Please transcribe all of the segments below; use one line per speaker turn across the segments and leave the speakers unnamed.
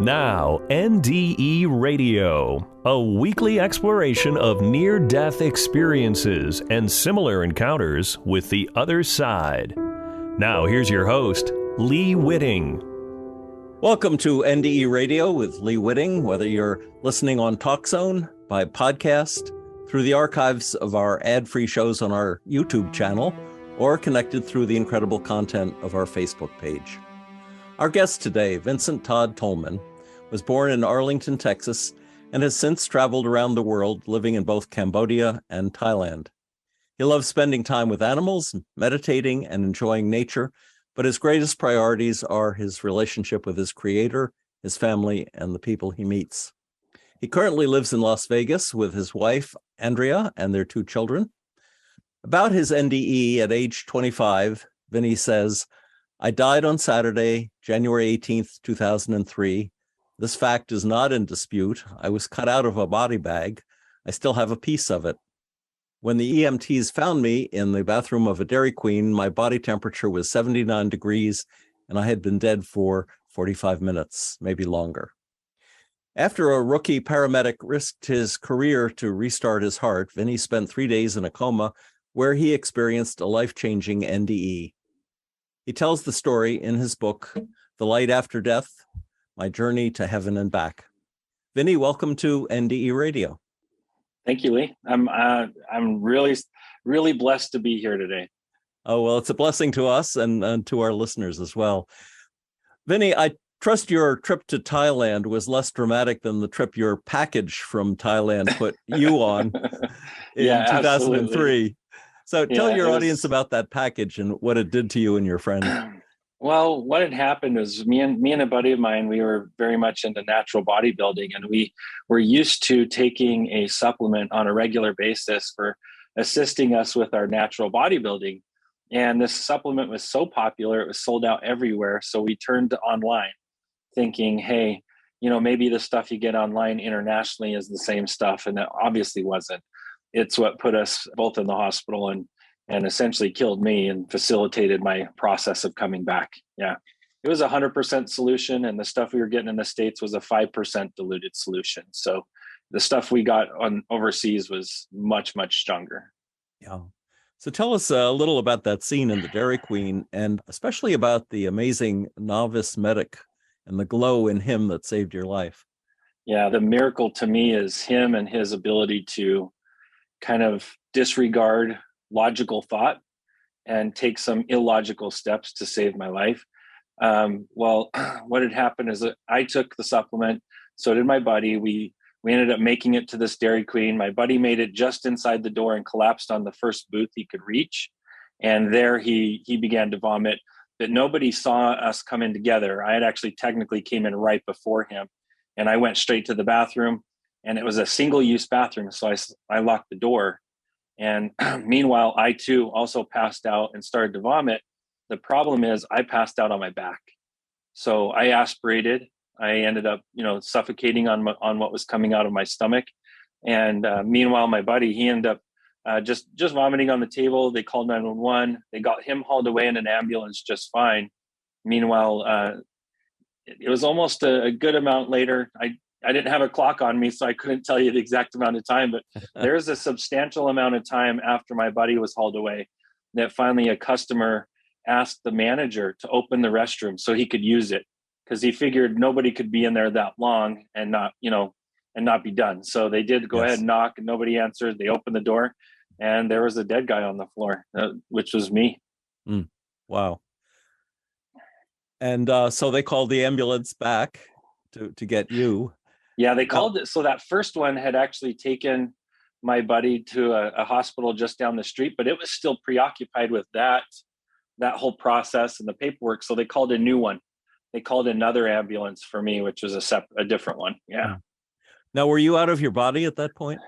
Now, NDE Radio, a weekly exploration of near-death experiences and similar encounters with the other side. Now, here's your host, Lee Witting.
Welcome to NDE Radio with Lee Witting, whether you're listening on TalkZone, by podcast, through the archives of our ad-free shows on our YouTube channel, or connected through the incredible content of our Facebook page. Our guest today, Vincent Todd Tolman, was born in Arlington, Texas, and has since traveled around the world, living in both Cambodia and Thailand. He loves spending time with animals, meditating, and enjoying nature, but his greatest priorities are his relationship with his creator, his family, and the people he meets. He currently lives in Las Vegas with his wife, Andrea, and their 2 children. About his NDE at age 25, Vinney says, "I died on Saturday, January 18th, 2003. This fact is not in dispute. I was cut out of a body bag. I still have a piece of it. When the EMTs found me in the bathroom of a Dairy Queen, my body temperature was 79 degrees, and I had been dead for 45 minutes, maybe longer." After a rookie paramedic risked his career to restart his heart, Vinney spent 3 days in a coma where he experienced a life-changing NDE. He tells the story in his book, The Light After Death, My Journey to Heaven and Back. Vinney, welcome to NDE Radio.
Thank you, Lee. I'm really blessed to be here today.
Oh, well, it's a blessing to us and to our listeners as well. Vinney, I trust your trip to Thailand was less dramatic than the trip your package from Thailand put you on in 2003. Absolutely. So tell your audience about that package and what it did to you and your friend.
Well, what had happened was me and a buddy of mine, we were very much into natural bodybuilding, and we were used to taking a supplement on a regular basis for assisting us with our natural bodybuilding. And this supplement was so popular, it was sold out everywhere. So we turned to online thinking, hey, maybe the stuff you get online internationally is the same stuff. And it obviously wasn't. It's what put us both in the hospital and essentially killed me and facilitated my process of coming back. Yeah. It was 100% solution, and the stuff we were getting in the States was a 5% diluted solution. So the stuff we got on overseas was much, much stronger.
Yeah. So tell us a little about that scene in the Dairy Queen, and especially about the amazing novice medic and the glow in him that saved your life.
Yeah. The miracle to me is him and his ability to kind of disregard logical thought and take some illogical steps to save my life. Well, what had happened is that I took the supplement, so did my buddy. We ended up making it to this Dairy Queen. My buddy made it just inside the door and collapsed on the first booth he could reach. And there he began to vomit, but nobody saw us come in together. I had actually technically came in right before him, and I went straight to the bathroom, and it was a single-use bathroom. So I locked the door. And meanwhile, I too also passed out and started to vomit. The problem is I passed out on my back. So I aspirated. I ended up, suffocating on what was coming out of my stomach. And meanwhile, my buddy, he ended up just vomiting on the table. They called 911. They got him hauled away in an ambulance just fine. Meanwhile, it was almost a good amount later. I didn't have a clock on me, so I couldn't tell you the exact amount of time, but there's a substantial amount of time after my buddy was hauled away that finally a customer asked the manager to open the restroom so he could use it, because he figured nobody could be in there that long and not be done. So they did go ahead and knock, and nobody answered. They opened the door, and there was a dead guy on the floor, which was me.
Wow. And so they called the ambulance back to get you.
Yeah, they called it. So that first one had actually taken my buddy to a hospital just down the street, but it was still preoccupied with that whole process and the paperwork. So they called a new one. They called another ambulance for me, which was a different one. Yeah.
Now, were you out of your body at that point?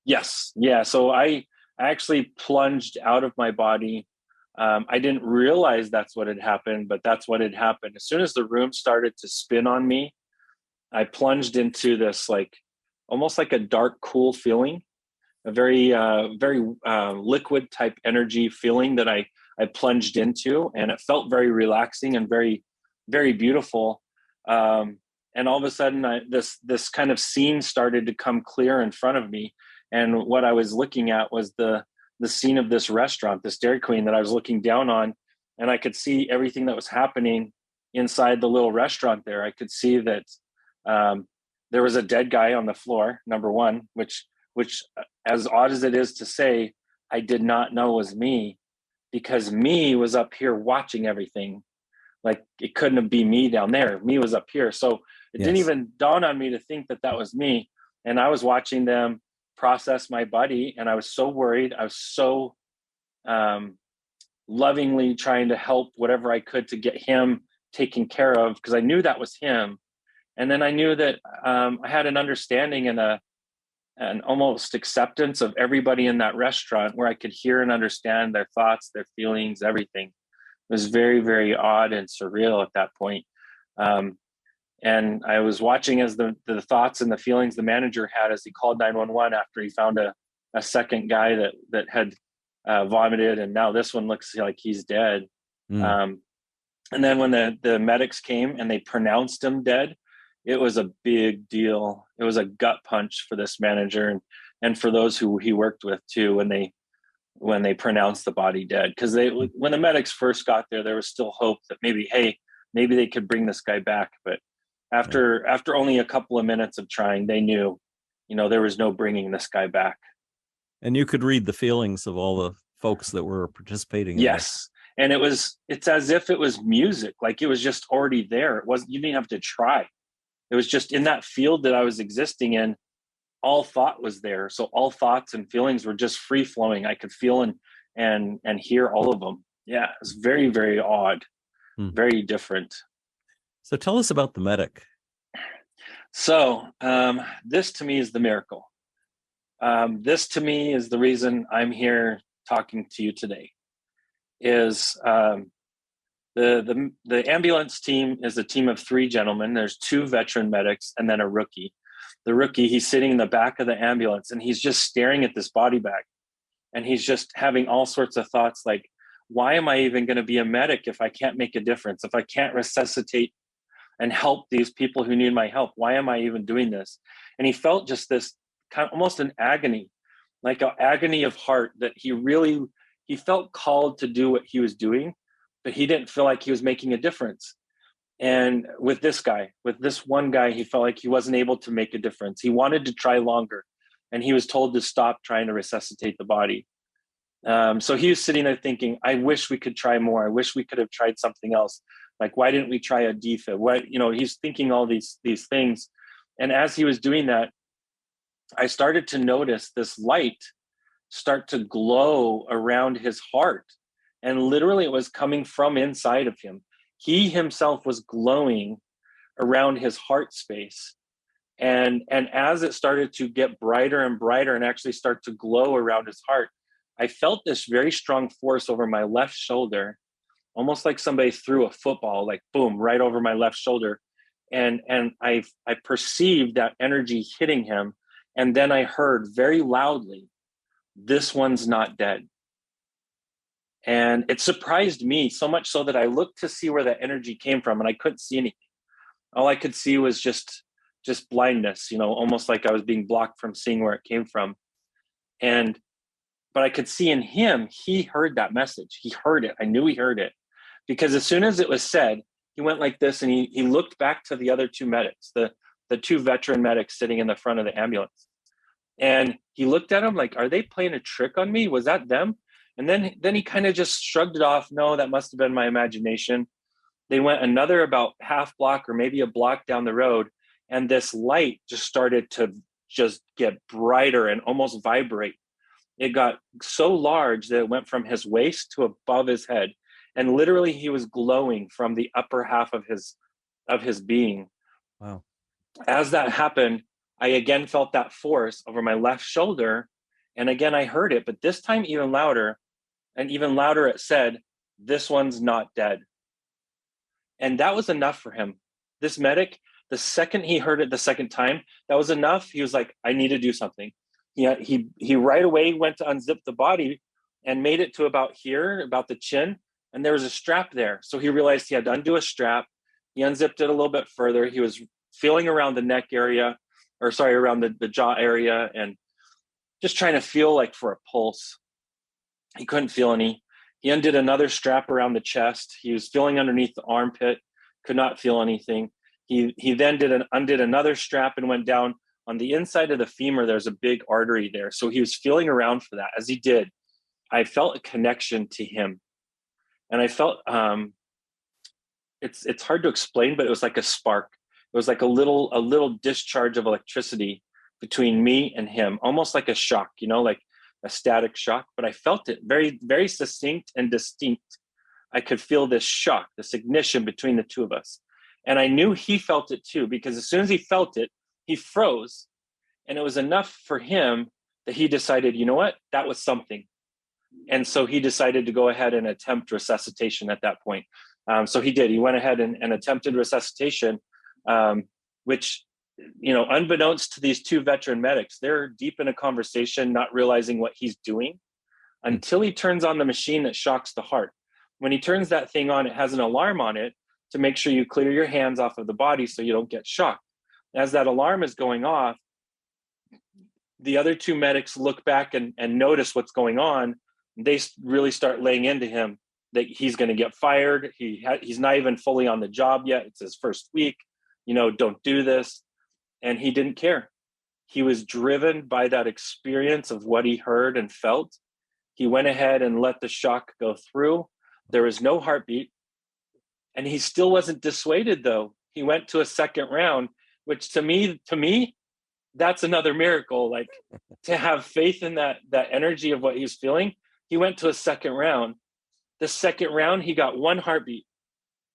Yes. Yeah. So I actually plunged out of my body. I didn't realize that's what had happened, but that's what had happened. As soon as the room started to spin on me, I plunged into this almost like a dark, cool feeling, a very liquid type energy feeling that I plunged into, and it felt very relaxing and very, very beautiful. And all of a sudden, this kind of scene started to come clear in front of me. And what I was looking at was the scene of this restaurant, this Dairy Queen that I was looking down on, and I could see everything that was happening inside the little restaurant there. I could see that there was a dead guy on the floor, number one, which as odd as it is to say, I did not know was me, because me was up here watching everything. Like, it couldn't have been me down there. Me was up here. So it didn't even dawn on me to think that that was me. And I was watching them process my buddy, and I was so worried. I was so lovingly trying to help whatever I could to get him taken care of, because I knew that was him. And then I knew that I had an understanding and an almost acceptance of everybody in that restaurant, where I could hear and understand their thoughts, their feelings, everything. It was very, very odd and surreal at that point. And I was watching as the thoughts and the feelings the manager had as he called 911 after he found a second guy that had vomited, and now this one looks like he's dead. And then when the medics came and they pronounced him dead, it was a big deal. It was a gut punch for this manager and for those who he worked with too, when they pronounced the body dead. Because when the medics first got there was still hope that maybe they could bring this guy back. But after only a couple of minutes of trying, they knew, there was no bringing this guy back.
And you could read the feelings of all the folks that were participating.
Yes. And it's as if it was music. Like, it was just already there. You didn't have to try. It was just in that field that I was existing in. All thought was there. So all thoughts and feelings were just free flowing. I could feel and hear all of them. Yeah. It's very, very odd. Very different.
So tell us about the medic.
So this to me is the miracle. This to me is the reason I'm here talking to you today. Is the ambulance team is a team of 3 gentlemen. There's 2 veteran medics and then a rookie. The rookie, he's sitting in the back of the ambulance and he's just staring at this body bag, and he's just having all sorts of thoughts like, why am I even going to be a medic if I can't make a difference? If I can't resuscitate and help these people who need my help, why am I even doing this? And he felt just this kind of almost an agony, like an agony of heart, that he felt called to do what he was doing, but he didn't feel like he was making a difference. And with this one guy, he felt like he wasn't able to make a difference. He wanted to try longer, and he was told to stop trying to resuscitate the body. So he was sitting there thinking, I wish we could try more. I wish we could have tried something else. Like, why didn't we try a DFib? He's thinking all these things. And as he was doing that, I started to notice this light start to glow around his heart. And literally it was coming from inside of him. He himself was glowing around his heart space. And as it started to get brighter and brighter and actually start to glow around his heart, I felt this very strong force over my left shoulder, almost like somebody threw a football, like boom, right over my left shoulder. And I perceived that energy hitting him. And then I heard very loudly, "This one's not dead." And it surprised me so much so that I looked to see where that energy came from, and I couldn't see anything. All I could see was just blindness, almost like I was being blocked from seeing where it came from. But I could see in him, he heard that message. He heard it. I knew he heard it, because as soon as it was said, he went like this, and he looked back to the other 2 medics, the 2 veteran medics sitting in the front of the ambulance. And he looked at them like, are they playing a trick on me? Was that them? And then he kind of just shrugged it off. No, that must have been my imagination. They went another about half block or maybe a block down the road, and this light just started to just get brighter and almost vibrate. It got so large that it went from his waist to above his head. And literally he was glowing from the upper half of his being.
Wow. As
that happened, I again felt that force over my left shoulder. And again, I heard it, but this time even louder. And even louder, it said, "This one's not dead." And that was enough for him. This medic, the second he heard it the second time, that was enough. He was like, I need to do something. He right away went to unzip the body and made it to about here, about the chin. And there was a strap there. So he realized he had to undo a strap. He unzipped it a little bit further. He was feeling around the neck area, around the jaw area, and just trying to feel like for a pulse. He couldn't feel any. He undid another strap around the chest. He was feeling underneath the armpit, could not feel anything. He then undid another strap and went down on the inside of the femur. There's a big artery there. So he was feeling around for that. As he did, I felt a connection to him. And I felt, it's hard to explain, but it was like a spark. It was like a little discharge of electricity between me and him, almost like a shock, like a static shock. But I felt it very, very succinct and distinct. I could feel this shock, this ignition between the two of us. And I knew he felt it too, because as soon as he felt it, he froze. And it was enough for him that he decided, you know what, that was something. And so he decided to go ahead and attempt resuscitation at that point. So he did. He went ahead and attempted resuscitation, which, unbeknownst to these two veteran medics, they're deep in a conversation, not realizing what he's doing until he turns on the machine that shocks the heart. When he turns that thing on, it has an alarm on it to make sure you clear your hands off of the body so you don't get shocked. As that alarm is going off, the other two medics look back and notice what's going on. They really start laying into him that he's going to get fired. He's not even fully on the job yet. It's his first week. Don't do this. And he didn't care. He was driven by that experience of what he heard and felt. He went ahead and let the shock go through. There was no heartbeat. And he still wasn't dissuaded, though. He went to a second round, which to me, that's another miracle. Like, to have faith in that energy of what he's feeling. He went to a second round. The second round, he got one heartbeat,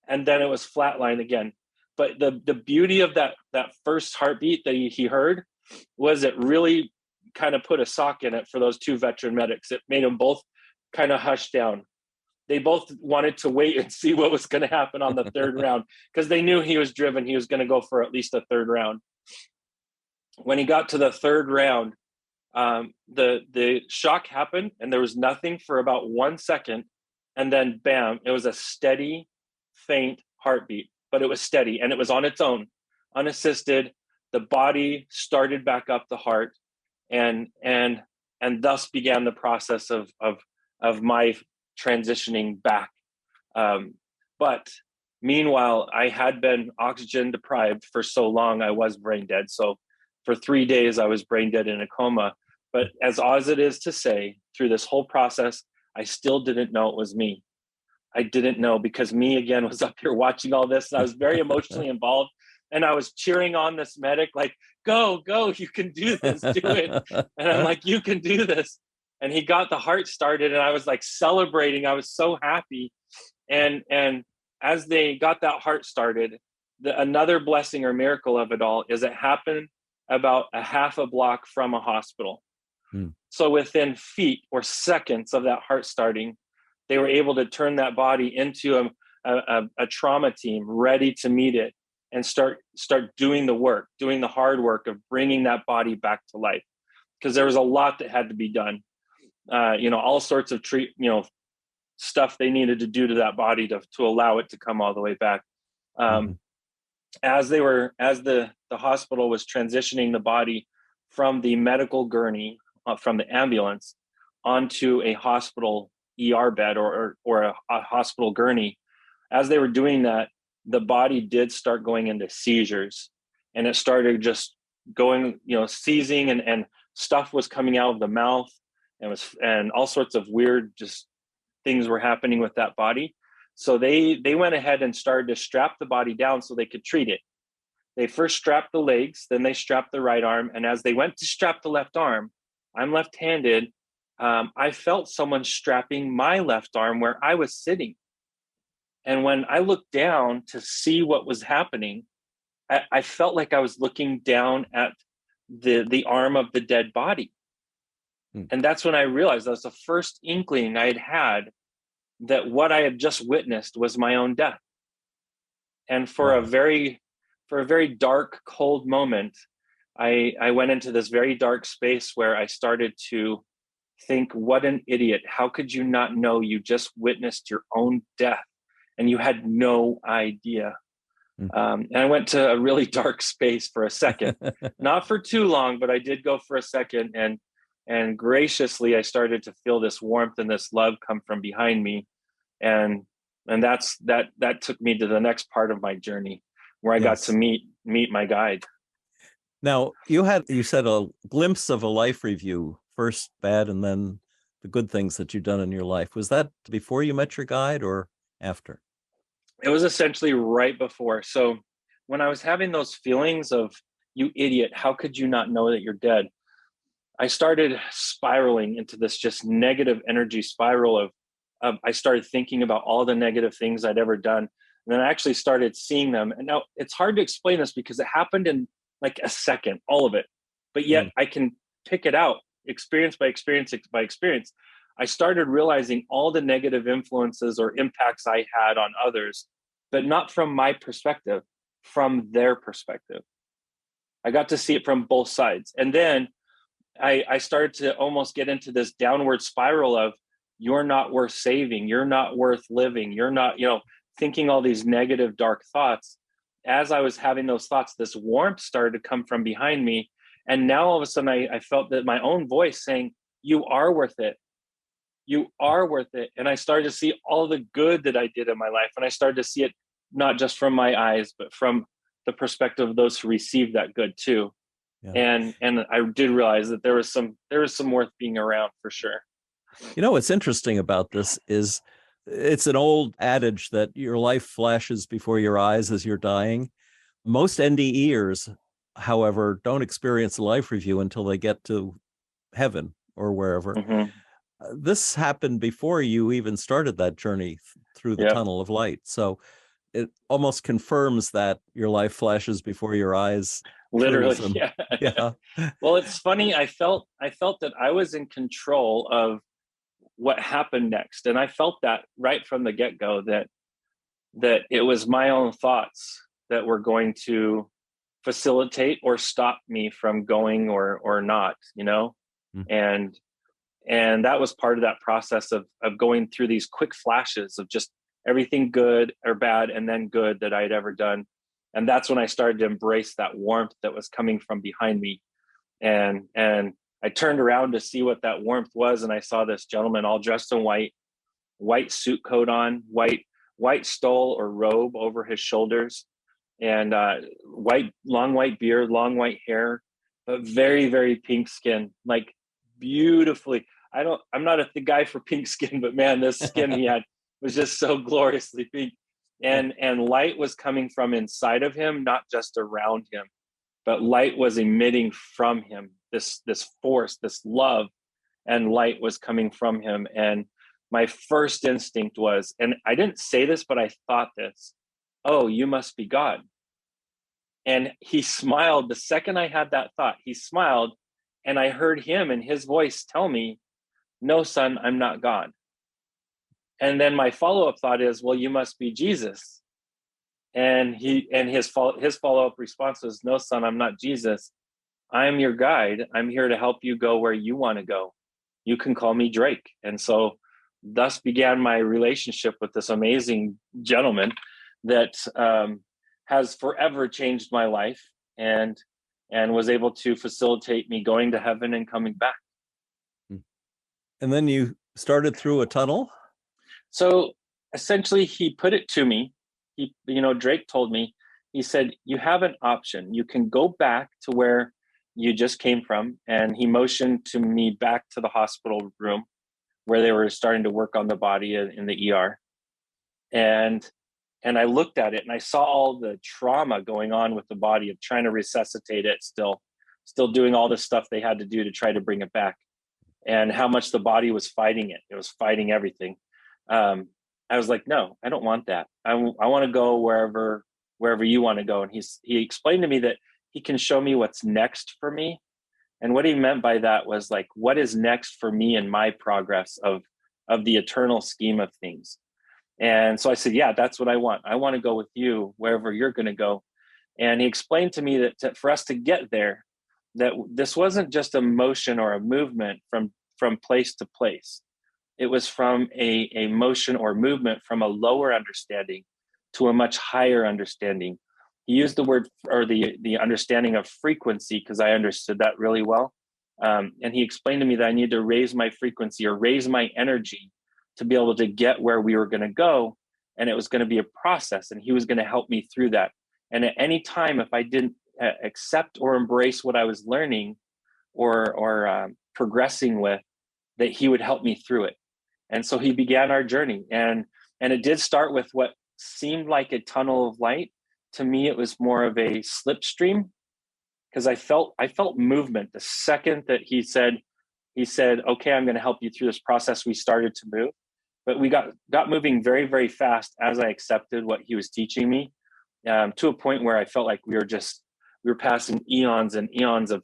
and then it was flatline again. But the beauty of that first heartbeat that he heard was it really kind of put a sock in it for those two veteran medics. It made them both kind of hush down. They both wanted to wait and see what was going to happen on the third round, because they knew he was driven. He was going to go for at least a third round. When he got to the third round, the shock happened, and there was nothing for about 1 second. And then bam, it was a steady, faint heartbeat, but it was steady and it was on its own, unassisted. The body started back up the heart, and thus began the process of my transitioning back. But meanwhile, I had been oxygen deprived for so long, I was brain dead. So for 3 days, I was brain dead in a coma. But as odd as it is to say, through this whole process, I still didn't know it was me. I didn't know, because me again was up here watching all this. And I was very emotionally involved, and I was cheering on this medic, like, go, you can do this, do it. And I'm like, you can do this. And he got the heart started, and I was like celebrating. I was so happy. And as they got that heart started, another blessing or miracle of it all is it happened about a half a block from a hospital. So within feet or seconds of that heart starting, they were able to turn that body into a trauma team ready to meet it and start doing the work, doing the hard work of bringing that body back to life. Because there was a lot that had to be done. All sorts of stuff they needed to do to that body to allow it to come all the way back. As the hospital was transitioning the body from the medical gurney, from the ambulance onto a hospital ER bed or a hospital gurney, as they were doing that, the body did start going into seizures, and it started just going, seizing, and stuff was coming out of the mouth, and all sorts of weird just things were happening with that body. So they went ahead and started to strap the body down so they could treat it. They first strapped the legs, then they strapped the right arm. And as they went to strap the left arm, I'm left-handed, I felt someone strapping my left arm where I was sitting. And when I looked down to see what was happening, I felt like I was looking down at the arm of the dead body. And that's when I realized that was the first inkling I had that what I had just witnessed was my own death. And for a very dark, cold moment, I went into this very dark space where I started to think, what an idiot. How could you not know you just witnessed your own death and you had no idea? And I went to a really dark space for a second, not for too long, but I did go for a second. And graciously, I started to feel this warmth and this love come from behind me. And that took me to the next part of my journey, where I got to meet my guide.
Now, you said a glimpse of a life review, first bad and then the good things that you've done in your life. Was that before you met your guide or after?
It was essentially right before. So when I was having those feelings of, you idiot, how could you not know that you're dead? I started spiraling into this just negative energy spiral of I started thinking about all the negative things I'd ever done. And then I actually started seeing them. And now it's hard to explain this because it happened in like a second, all of it. But yet I can pick it out, experience by experience by experience. I started realizing all the negative influences or impacts I had on others, but not from my perspective, from their perspective. I got to see it from both sides. And then I started to almost get into this downward spiral of, you're not worth saving, you're not worth living, you're not, thinking all these negative, dark thoughts. As I was having those thoughts, this warmth started to come from behind me. And now all of a sudden I felt that my own voice saying, you are worth it. You are worth it. And I started to see all the good that I did in my life. And I started to see it not just from my eyes, but from the perspective of those who received that good too. Yeah. And I did realize that there was some worth being around for sure.
What's interesting about this is it's an old adage that your life flashes before your eyes as you're dying. Most NDEers, however, don't experience a life review until they get to heaven or wherever. This happened before you even started that journey through the tunnel of light. So it almost confirms that your life flashes before your eyes.
Literally, yeah. Well, it's funny. I felt that I was in control of what happened next, and I felt that right from the get-go that it was my own thoughts that were going to facilitate or stop me from going or not, and that was part of that process of going through these quick flashes of just everything good or bad and then good that I'd ever done. And that's when I started to embrace that warmth that was coming from behind me. And I turned around to see what that warmth was. And I saw this gentleman all dressed in white suit coat on, white stole or robe over his shoulders, and long white beard, long white hair, but very, very pink skin, like beautifully. I'm not a guy for pink skin, but man, this skin he had was just so gloriously pink. And light was coming from inside of him, not just around him, but light was emitting from him. This force, this love and light was coming from him. And my first instinct was, and I didn't say this, but I thought this, oh, you must be God. And he smiled. The second I had that thought, he smiled, and I heard him and his voice tell me, no, son, I'm not God. And then my follow-up thought is, well, you must be Jesus. And his follow-up response was, no, son, I'm not Jesus. I'm your guide. I'm here to help you go where you want to go. You can call me Drake. And so thus began my relationship with this amazing gentleman that has forever changed my life and was able to facilitate me going to heaven and coming back.
And then you started through a tunnel?
So essentially he put it to me. Drake told me, he said, you have an option. You can go back to where you just came from. And he motioned to me back to the hospital room where they were starting to work on the body in the ER. And I looked at it and I saw all the trauma going on with the body of trying to resuscitate it, still doing all the stuff they had to do to try to bring it back, and how much the body was fighting it. It was fighting everything. I was like, no, I don't want that. I want to go wherever you want to go. And he explained to me that he can show me what's next for me. And what he meant by that was like, what is next for me in my progress of the eternal scheme of things. And so I said, yeah, that's what I want. I want to go with you wherever you're going to go. And he explained to me that for us to get there, that this wasn't just a motion or a movement from place to place. It was from a motion or movement from a lower understanding to a much higher understanding he used the word, or the understanding of frequency, because I understood that really well. And he explained to me that I needed to raise my frequency or raise my energy to be able to get where we were going to go. And it was going to be a process, and he was going to help me through that. And at any time, if I didn't accept or embrace what I was learning or progressing with, that he would help me through it. And so he began our journey. And it did start with what seemed like a tunnel of light. To me, it was more of a slipstream, because I felt movement the second that he said, okay, I'm going to help you through this process. We started to move, but we got moving very, very fast as I accepted what he was teaching me, to a point where I felt like we were passing eons and eons of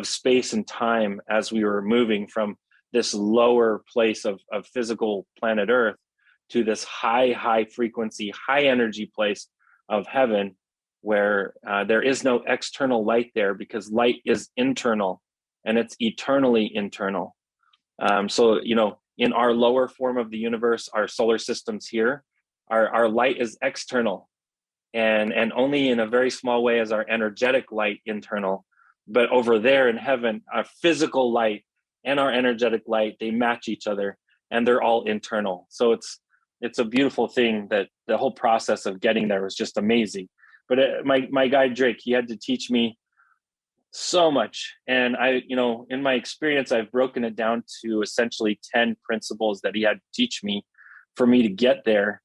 space and time as we were moving from this lower place of physical planet Earth to this high frequency, high energy place of heaven, where there is no external light there, because light is internal and it's eternally internal. So, in our lower form of the universe, our solar systems here, our light is external, and only in a very small way is our energetic light internal. But over there in heaven, our physical light and our energetic light, they match each other, and they're all internal. So it's a beautiful thing that the whole process of getting there was just amazing. But my guide Drake, he had to teach me so much. And in my experience, I've broken it down to essentially 10 principles that he had to teach me for me to get there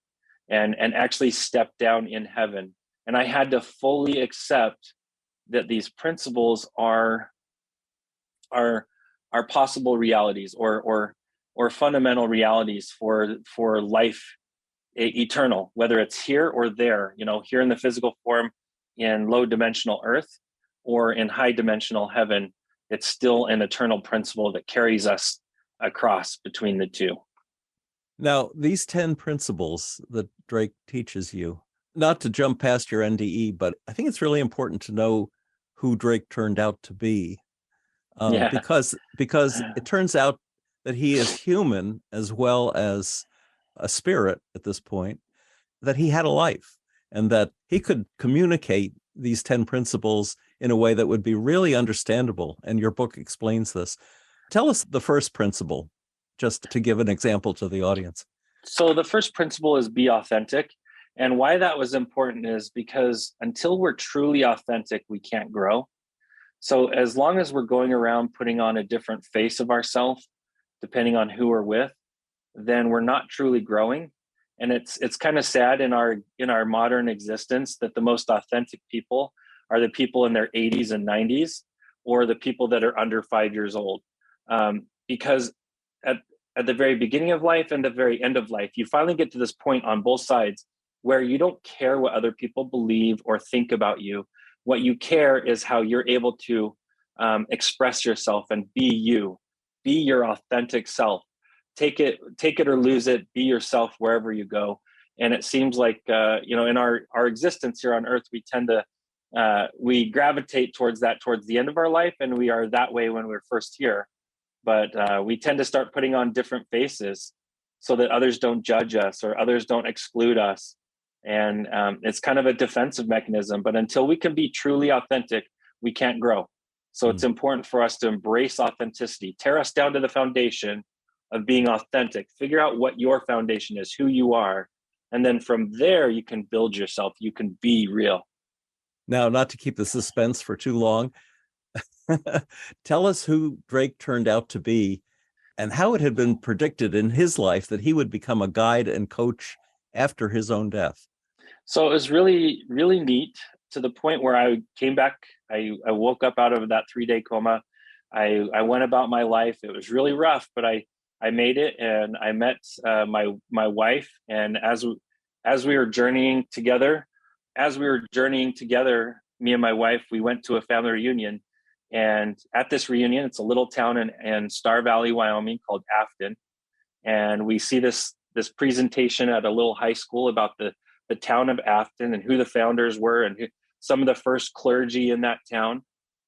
and actually step down in heaven. And I had to fully accept that these principles are possible realities or fundamental realities for life eternal, whether it's here or there, here in the physical form, in low dimensional earth, or in high dimensional heaven. It's still an eternal principle that carries us across between the two.
Now, these 10 principles that Drake teaches you, not to jump past your NDE, but I think it's really important to know who Drake turned out to be, because it turns out that he is human as well as a spirit at this point, that he had a life, and that he could communicate these 10 principles in a way that would be really understandable. And your book explains this. Tell us the first principle, just to give an example to the audience.
So the first principle is be authentic. And why that was important is because until we're truly authentic, we can't grow. So as long as we're going around putting on a different face of ourselves, depending on who we're with, then we're not truly growing. And it's kind of sad in our modern existence that the most authentic people are the people in their 80s and 90s, or the people that are under 5 years old. Because at the very beginning of life and the very end of life, you finally get to this point on both sides where you don't care what other people believe or think about you. What you care is how you're able to express yourself and be you, be your authentic self. Take it or lose it, be yourself wherever you go. And it seems like, in our existence here on earth, we tend to, we gravitate towards the end of our life, and we are that way when we're first here. But we tend to start putting on different faces so that others don't judge us or others don't exclude us. And it's kind of a defensive mechanism. But until we can be truly authentic, we can't grow. So it's important for us to embrace authenticity, tear us down to the foundation of being authentic, figure out what your foundation is, who you are. And then from there, you can build yourself. You can be real.
Now, not to keep the suspense for too long, tell us who Drake turned out to be and how it had been predicted in his life that he would become a guide and coach after his own death.
So it was really, really neat, to the point where I came back. I woke up out of that 3-day coma. I went about my life. It was really rough, but I made it, and I met my wife. And as we were journeying together, me and my wife, we went to a family reunion. And at this reunion, it's a little town in Star Valley, Wyoming, called Afton. And we see this presentation at a little high school about the town of Afton and who the founders were and some of the first clergy in that town.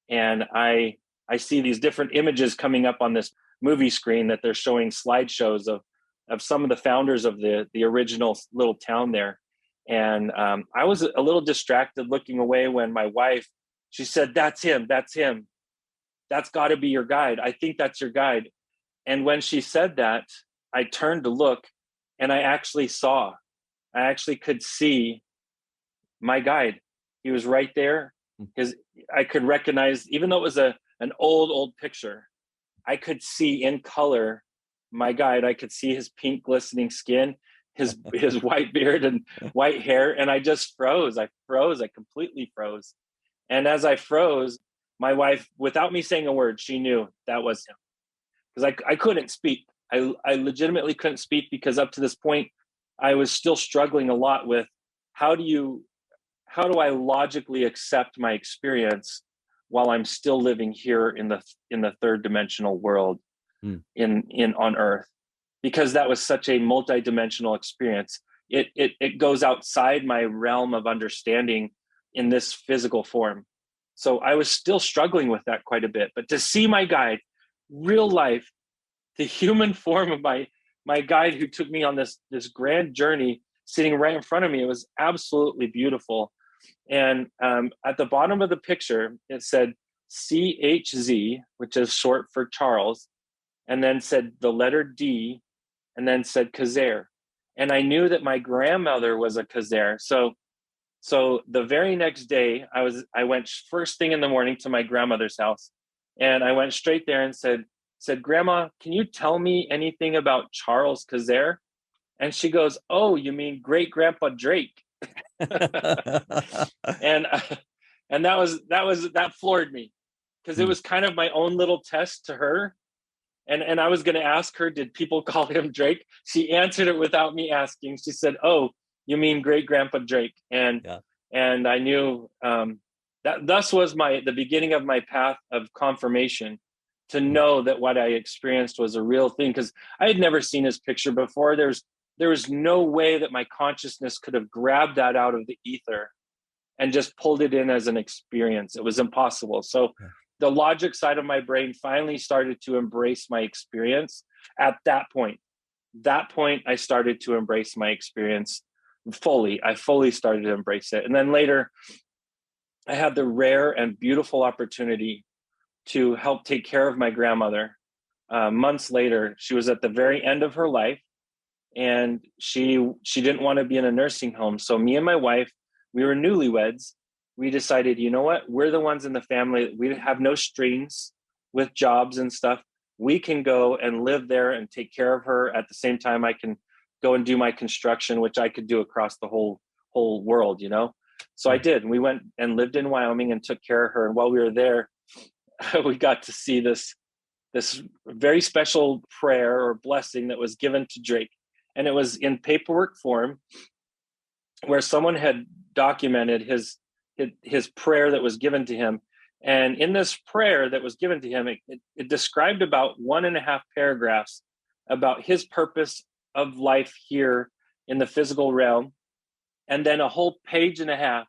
And I see these different images coming up on this movie screen that they're showing slideshows of some of the founders of the original little town there. And I was a little distracted looking away when my wife, she said, "That's him, that's him. That's got to be your guide. I think that's your guide." And when she said that, I turned to look, and I actually could see my guide. He was right there. I could recognize, even though it was an old picture, I could see in color my guide. I could see his pink glistening skin, his white beard and white hair. And I just froze. I completely froze. And as I froze, my wife, without me saying a word, she knew that was him. Because I couldn't speak. I legitimately couldn't speak, because up to this point, I was still struggling a lot with how do I logically accept my experience while I'm still living here in the third dimensional world on Earth, because that was such a multidimensional experience. It goes outside my realm of understanding in this physical form. So I was still struggling with that quite a bit. But to see my guide, real life, the human form of my guide who took me on this grand journey, sitting right in front of me, it was absolutely beautiful. And at the bottom of the picture, it said CHZ, which is short for Charles, and then said the letter D, and then said Khazer. And I knew that my grandmother was a Khazer. So the very next day, I went first thing in the morning to my grandmother's house, and I went straight there and said, "Grandma, can you tell me anything about Charles Khazer?" And she goes, "Oh, you mean great grandpa Drake?" and that floored me, because it was kind of my own little test to her. And I was going to ask her, did people call him Drake? She answered it without me asking. She said, "Oh, you mean great grandpa Drake?" And I knew that thus was the beginning of my path of confirmation, to know that what I experienced was a real thing, because I had never seen his picture before. There was no way that my consciousness could have grabbed that out of the ether and just pulled it in as an experience. It was impossible. So the logic side of my brain finally started to embrace my experience at that point. That point, I started to embrace my experience fully. I fully started to embrace it. And then later, I had the rare and beautiful opportunity to help take care of my grandmother. Months later, she was at the very end of her life, and she didn't want to be in a nursing home. So me and my wife, we were newlyweds. We decided, you know what? We're the ones in the family. We have no strings with jobs and stuff. We can go and live there and take care of her. At the same time, I can go and do my construction, which I could do across the whole world, you know? So I did. We went and lived in Wyoming and took care of her. And while we were there, we got to see this very special prayer or blessing that was given to Drake. And it was in paperwork form, where someone had documented his prayer that was given to him. And in this prayer that was given to him, it described about 1.5 paragraphs about his purpose of life here in the physical realm. And then a whole page and a half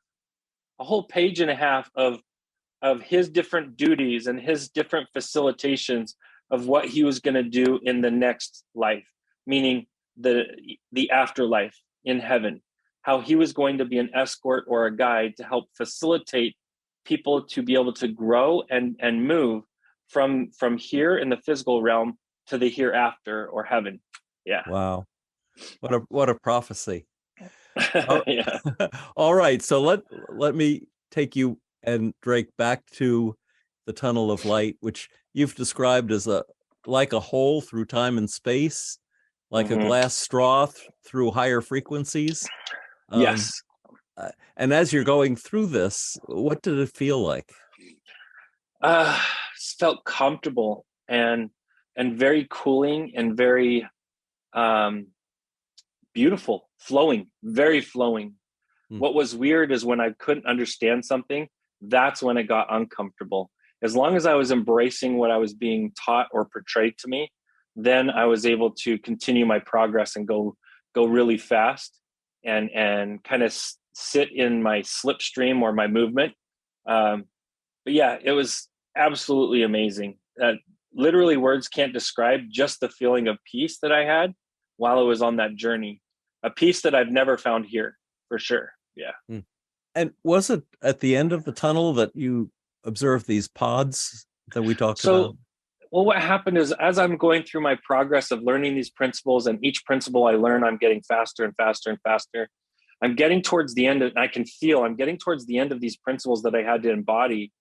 of his different duties and his different facilitations of what he was going to do in the next life, meaning the afterlife in heaven, how he was going to be an escort or a guide to help facilitate people to be able to grow and move from here in the physical realm to the hereafter or heaven. Yeah.
Wow. What a prophecy.
Yeah.
All right. So let me take you and Drake back to the tunnel of light, which you've described as like a hole through time and space, like a glass straw through higher frequencies.
Yes.
And as you're going through this, what did it feel like?
It felt comfortable and very cooling and very beautiful, flowing, very flowing. What was weird is when I couldn't understand something, that's when it got uncomfortable. As long as I was embracing what I was being taught or portrayed to me, then I was able to continue my progress and go really fast and kind of sit in my slipstream or my movement. But yeah, it was absolutely amazing. Literally words can't describe just the feeling of peace that I had while I was on that journey, a peace that I've never found here. for sure. Yeah.
Mm. And was it at the end of the tunnel that you observed these pods that we talked about?
Well, what happened is, as I'm going through my progress of learning these principles, and each principle I learn, I'm getting faster and faster and faster. I'm getting towards the end, and I can feel I'm getting towards the end of these principles that I had to embody.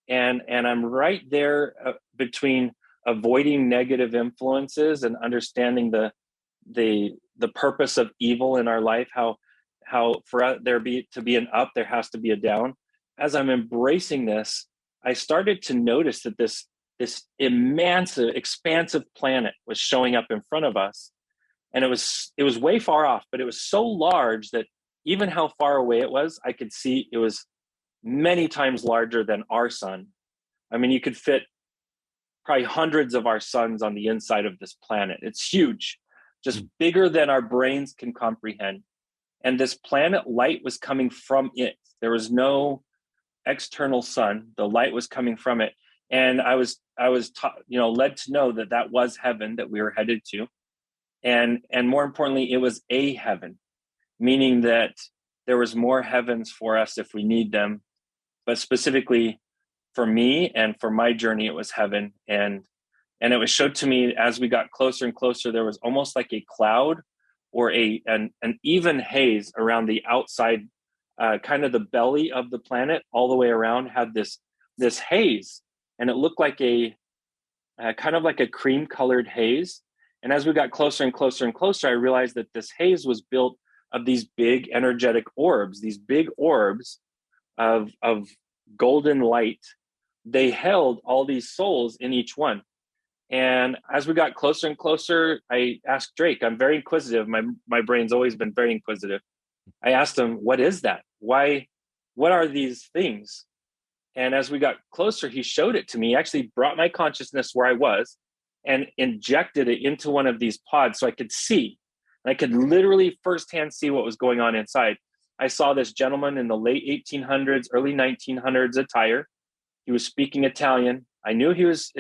And I'm right there between avoiding negative influences and understanding the purpose of evil in our life, how for there to be an up, there has to be a down. As I'm embracing this, I started to notice that this immense, expansive planet was showing up in front of us. And it was way far off, but it was so large that even how far away it was, I could see it was many times larger than our sun. I mean, you could fit probably hundreds of our suns on the inside of this planet. It's huge, just bigger than our brains can comprehend. And this planet light was coming from it. There was no external sun. The light was coming from it. And I was led to know that that was heaven that we were headed to. And more importantly, it was a heaven, meaning that there was more heavens for us if we need them. But specifically for me and for my journey, it was heaven. And it was showed to me as we got closer and closer, there was almost like a cloud or an even haze around the outside, kind of the belly of the planet all the way around had this haze. And it looked like a kind of like a cream colored haze. And as we got closer and closer and closer, I realized that this haze was built of these big energetic orbs, these big orbs of golden light. They held all these souls in each one. And as we got closer and closer, I asked Drake, I'm very inquisitive. My brain's always been very inquisitive. I asked him, what is that? Why, what are these things? And as we got closer, he showed it to me. He actually brought my consciousness where I was and injected it into one of these pods so I could see. And I could literally firsthand see what was going on inside. I saw this gentleman in the late 1800s, early 1900s attire. He was speaking Italian. I knew he was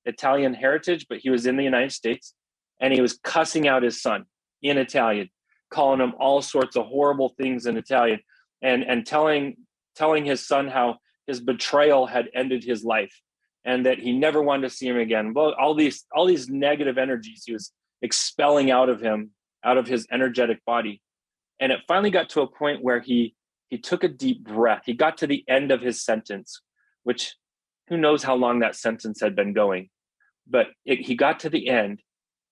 Italian heritage, but he was in the United States. And he was cussing out his son in Italian, calling him all sorts of horrible things in Italian, and telling his son how his betrayal had ended his life and that he never wanted to see him again. Well, all these negative energies he was expelling out of him, out of his energetic body. And it finally got to a point where he took a deep breath. He got to the end of his sentence, which who knows how long that sentence had been going. But he got to the end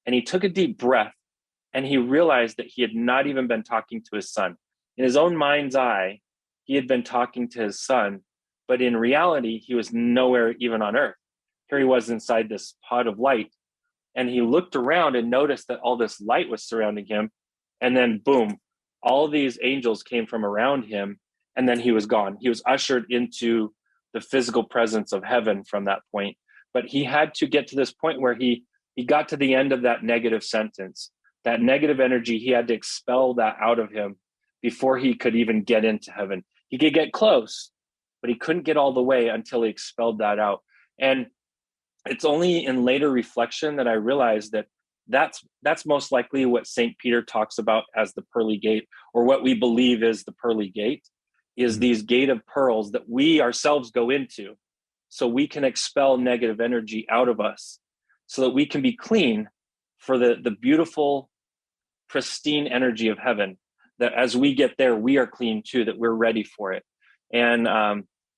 and he took a deep breath and he realized that he had not even been talking to his son. In his own mind's eye, he had been talking to his son, but in reality, he was nowhere even on earth. Here he was inside this pod of light. And he looked around and noticed that all this light was surrounding him. And then boom, all these angels came from around him. And then he was gone. He was ushered into the physical presence of heaven from that point. But he had to get to this point where he got to the end of that negative sentence, that negative energy. He had to expel that out of him before he could even get into heaven. He could get close, but he couldn't get all the way until he expelled that out. And it's only in later reflection that I realized that that's most likely what St. Peter talks about as the pearly gate, or what we believe is the pearly gate, is these gate of pearls that we ourselves go into so we can expel negative energy out of us so that we can be clean for the beautiful, pristine energy of heaven, that as we get there, we are clean too, that we're ready for it. And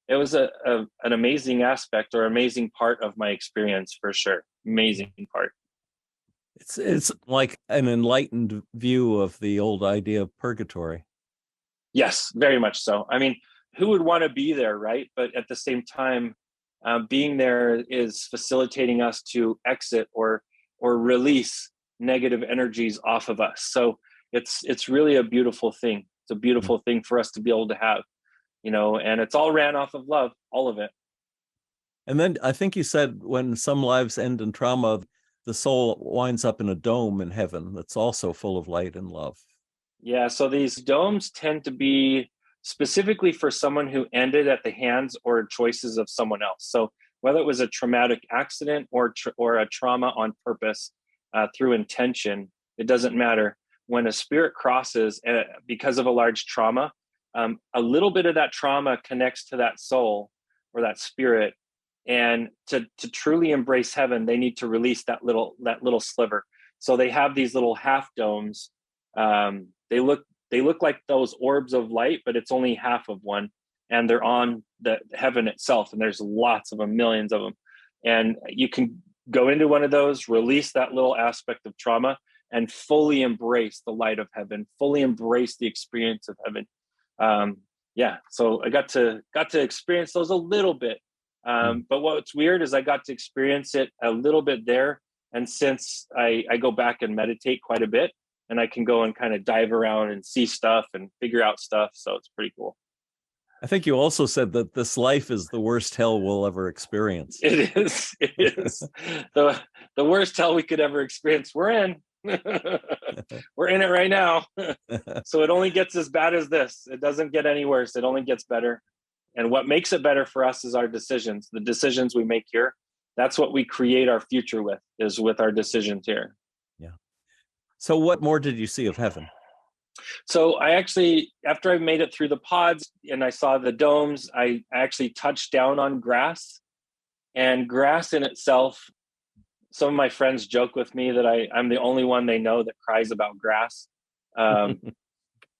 it was an amazing aspect or amazing part of my experience for sure. Amazing part.
It's like an enlightened view of the old idea of purgatory.
Yes, very much so. I mean, who would want to be there, right? But at the same time, being there is facilitating us to exit or release negative energies off of us. So it's really a beautiful thing. It's a beautiful thing for us to be able to have, and it's all ran off of love, all of it.
And then I think you said when some lives end in trauma, the soul winds up in a dome in heaven that's also full of light and love.
Yeah, so these domes tend to be specifically for someone who ended at the hands or choices of someone else. So whether it was a traumatic accident or a trauma on purpose through intention, it doesn't matter. when a spirit crosses because of a large trauma, a little bit of that trauma connects to that soul or that spirit. And to truly embrace heaven, they need to release that little sliver. So they have these little half domes. They look like those orbs of light, but it's only half of one, and they're on the heaven itself. And there's lots of them, millions of them. And you can go into one of those, release that little aspect of trauma, and fully embrace the light of heaven, fully embrace the experience of heaven. So I got to experience those a little bit. But what's weird is I got to experience it a little bit there. And since I go back and meditate quite a bit, and I can go and kind of dive around and see stuff and figure out stuff. So it's pretty cool.
I think you also said that this life is the worst hell we'll ever experience.
It is. It is the worst hell we could ever experience. We're in. We're in it right now. So it only gets as bad as this. It doesn't get any worse. It only gets better. And what makes it better for us is our decisions. The decisions we make here, that's what we create our future with, is with our decisions here.
Yeah. So what more did you see of heaven?
So I actually, after I made it through the pods and I saw the domes, I actually touched down on grass. And grass in itself, some of my friends joke with me that I'm the only one they know that cries about grass.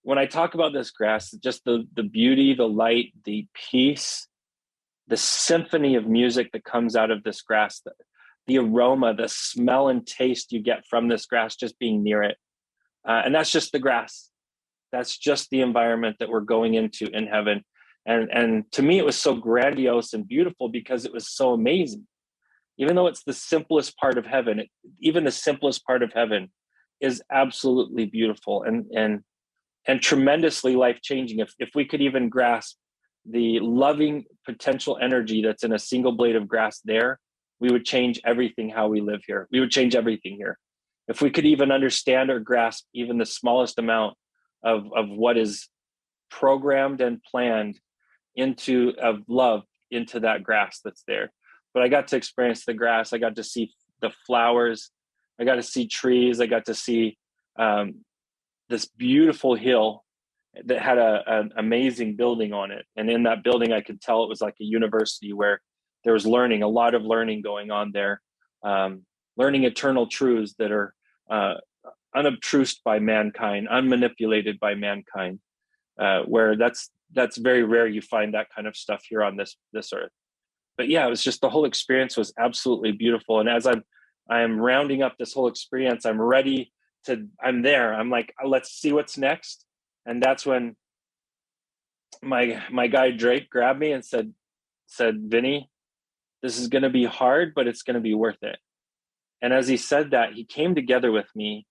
When I talk about this grass, just the beauty, the light, the peace, the symphony of music that comes out of this grass, the aroma, the smell and taste you get from this grass just being near it. And that's just the grass. That's just the environment that we're going into in heaven. And to me, it was so grandiose and beautiful because it was so amazing. Even though it's the simplest part of heaven, even the simplest part of heaven is absolutely beautiful and tremendously life-changing. If we could even grasp the loving potential energy that's in a single blade of grass there, we would change everything how we live here. We would change everything here. If we could even understand or grasp even the smallest amount of what is programmed and planned of love into that grass that's there. But I got to experience the grass. I got to see the flowers. I got to see trees. I got to see this beautiful hill that had an amazing building on it. And in that building, I could tell it was like a university where there was learning, a lot of learning going on there, learning eternal truths that are unobtrused by mankind, unmanipulated by mankind, where that's very rare. You find that kind of stuff here on this earth. But yeah, it was just, the whole experience was absolutely beautiful. And as I'm rounding up this whole experience, I'm there. I'm like, let's see what's next. And that's when my guy Drake grabbed me and said, Vinney, this is going to be hard, but it's going to be worth it. And as he said that, he came together with me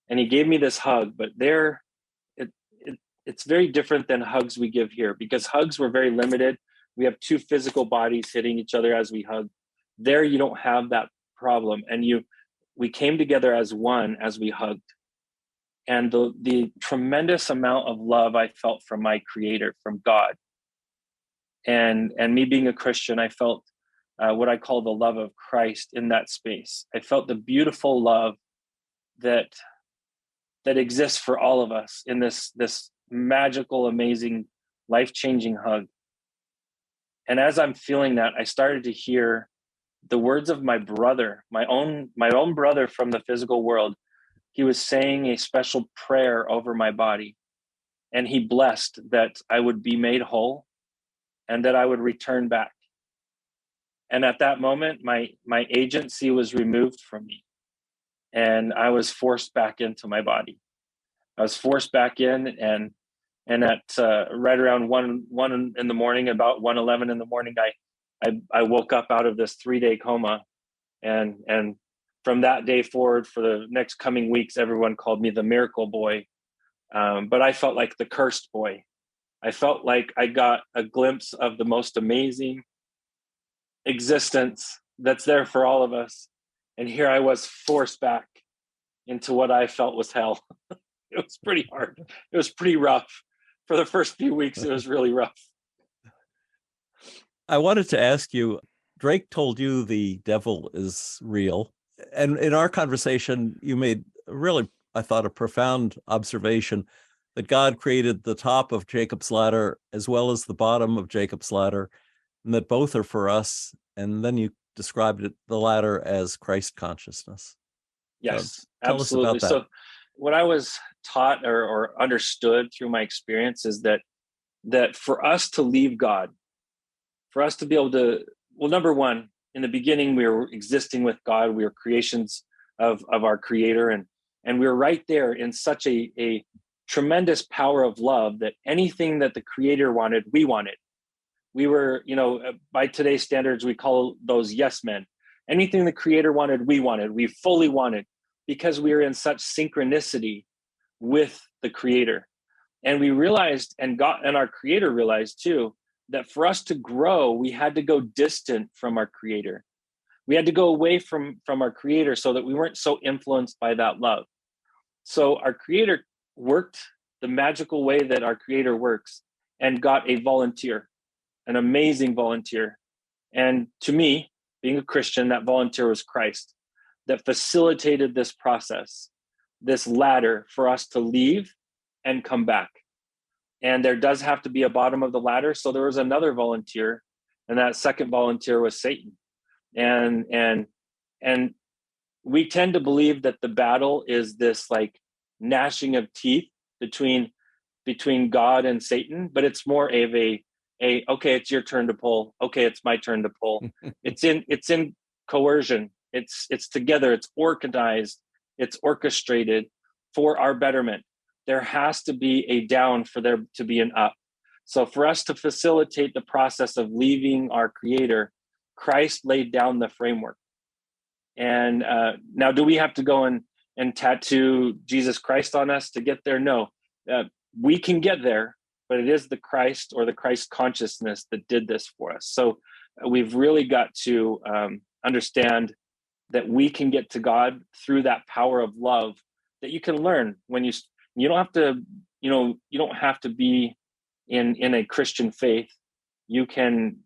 and he gave me this hug. But it's very different than hugs we give here, because hugs were very limited. We have two physical bodies hitting each other as we hug. There, you don't have that problem. And we came together as one as we hugged. And the tremendous amount of love I felt from my creator, from God. And me being a Christian, I felt what I call the love of Christ in that space. I felt the beautiful love that exists for all of us in this magical, amazing, life-changing hug. And as I'm feeling that, I started to hear the words of my brother, my own brother from the physical world. He was saying a special prayer over my body, and he blessed that I would be made whole and that I would return back. And at that moment, my agency was removed from me, and I was forced back into my body. I was forced back in, and at right around 1 in the morning, about 1:11 in the morning, I woke up out of this 3-day coma, and from that day forward, for the next coming weeks, everyone called me the miracle boy, but I felt like the cursed boy. I felt like I got a glimpse of the most amazing existence that's there for all of us, and here I was forced back into what I felt was hell. It was pretty hard. It was pretty rough. For the first few weeks, it was really rough.
I wanted to ask you, Drake told you the devil is real. And in our conversation, you made really I thought, a profound observation that God created the top of Jacob's ladder as well as the bottom of Jacob's ladder, and that both are for us. And then you described the ladder as Christ consciousness.
Yes,
So tell
absolutely.
us about that.
So what I was taught or understood through my experience is that for us to leave God, for us to be able to, well, number one, in the beginning, we were existing with God. We were creations of our Creator, and we were right there in such a tremendous power of love that anything that the Creator wanted, we wanted. We were, by today's standards, we call those yes men. Anything the Creator wanted, we fully wanted, because we were in such synchronicity with the Creator. And we realized, and our Creator realized too, that for us to grow, we had to go distant from our Creator. We had to go away from our Creator so that we weren't so influenced by that love. So our Creator worked the magical way that our Creator works and got a volunteer, an amazing volunteer. And to me, being a Christian, that volunteer was Christ, that facilitated this process, this ladder for us to leave and come back. And there does have to be a bottom of the ladder. So there was another volunteer, and that second volunteer was Satan. And we tend to believe that the battle is this like gnashing of teeth between God and Satan, but it's more of a okay, it's your turn to pull. Okay, it's my turn to pull. It's in coercion. It's together. It's organized. It's orchestrated for our betterment. There has to be a down for there to be an up. So for us to facilitate the process of leaving our Creator, Christ laid down the framework. And now, do we have to go and tattoo Jesus Christ on us to get there? No, we can get there, but it is the Christ or the Christ consciousness that did this for us. So we've really got to understand that we can get to God through that power of love that you can learn when you don't have to, you don't have to be in a Christian faith. You can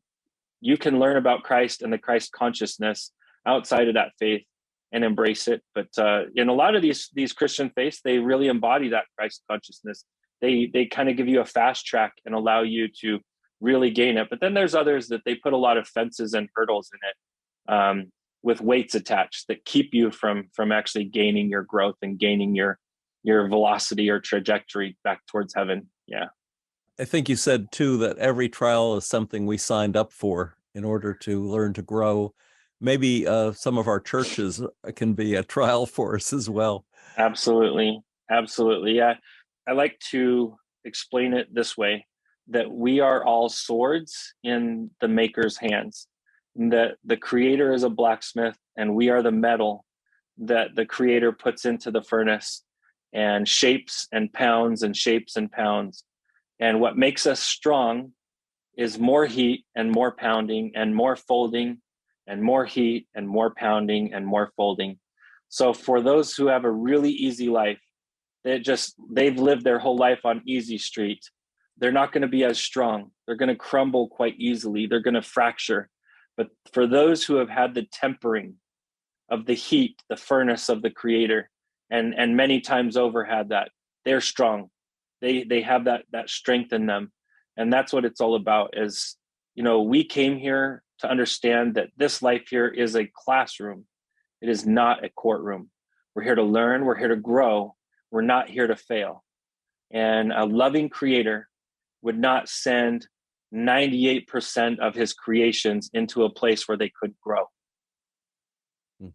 learn about Christ and the Christ consciousness outside of that faith and embrace it. But in a lot of these Christian faiths, they really embody that Christ consciousness. They kind of give you a fast track and allow you to really gain it. But then there's others that they put a lot of fences and hurdles in it, with weights attached that keep you from actually gaining your growth and gaining your velocity or trajectory back towards heaven. Yeah.
I think you said too that every trial is something we signed up for in order to learn to grow. Maybe some of our churches can be a trial for us as well.
Absolutely. Yeah. I like to explain it this way, that we are all swords in the maker's hands, and that the Creator is a blacksmith and we are the metal that the Creator puts into the furnace and shapes and pounds and shapes and pounds. And what makes us strong is more heat and more pounding and more folding and more heat and more pounding and more folding. So for those who have a really easy life, they've lived their whole life on easy street, they're not going to be as strong. They're going to crumble quite easily. They're going to fracture. But for those who have had the tempering of the heat, the furnace of the Creator, and many times over had that, they're strong. They have that strength in them. And that's what it's all about is, we came here to understand that this life here is a classroom. It is not a courtroom. We're here to learn. We're here to grow. We're not here to fail. And a loving Creator would not send 98% of his creations into a place where they could grow.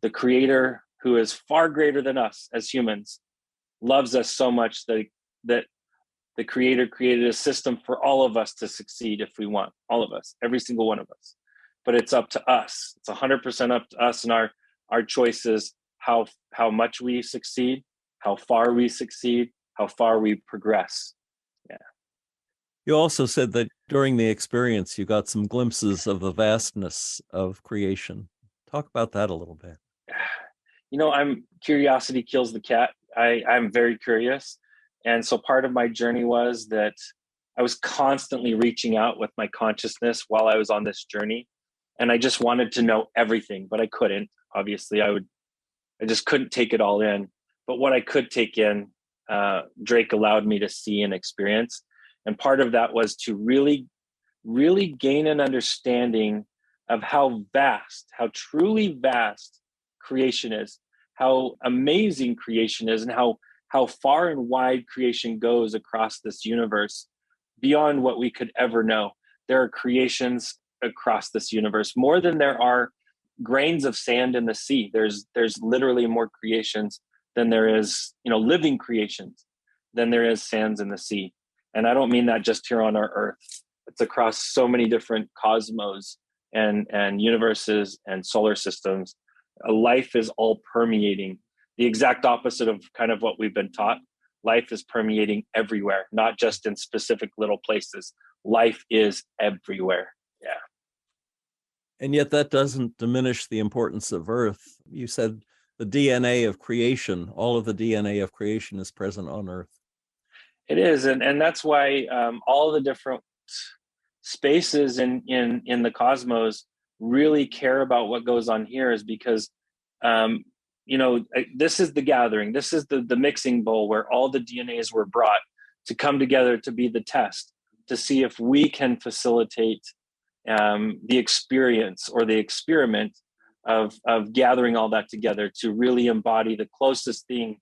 The Creator, who is far greater than us as humans, loves us so much that the Creator created a system for all of us to succeed if we want, all of us, every single one of us. But it's up to us. It's 100% up to us and our choices, how much we succeed, how far we succeed, how far we progress. Yeah.
You also said that during the experience, you got some glimpses of the vastness of creation. Talk about that a little bit.
Curiosity kills the cat. I'm very curious. And so part of my journey was that I was constantly reaching out with my consciousness while I was on this journey. And I just wanted to know everything, but I couldn't. Obviously, I just couldn't take it all in. but what I could take in, Drake allowed me to see and experience. And part of that was to really, really gain an understanding of how vast, how truly vast creation is, how amazing creation is, and how far and wide creation goes across this universe beyond what we could ever know. There are creations across this universe, more than there are grains of sand in the sea. There's literally more creations than there is, living creations than there is sands in the sea. And I don't mean that just here on our earth. It's across so many different cosmos and universes and solar systems. Life is all permeating. The exact opposite of kind of what we've been taught. Life is permeating everywhere, not just in specific little places. Life is everywhere. Yeah.
And yet that doesn't diminish the importance of Earth. You said the DNA of creation, all of the DNA of creation is present on Earth.
It is. And that's why all the different spaces in the cosmos really care about what goes on here, is because, this is the gathering. This is the mixing bowl where all the DNAs were brought to come together to be the test, to see if we can facilitate the experience or the experiment of gathering all that together to really embody the closest thing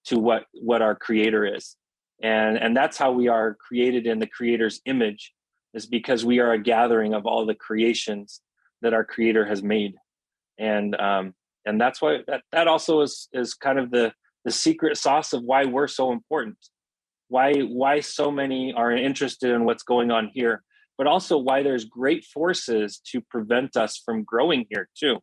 to what our creator is. And that's how we are created in the creator's image, is because we are a gathering of all the creations that our creator has made. And that's why that also is kind of the secret sauce of why we're so important, why so many are interested in what's going on here, but also why there's great forces to prevent us from growing here too,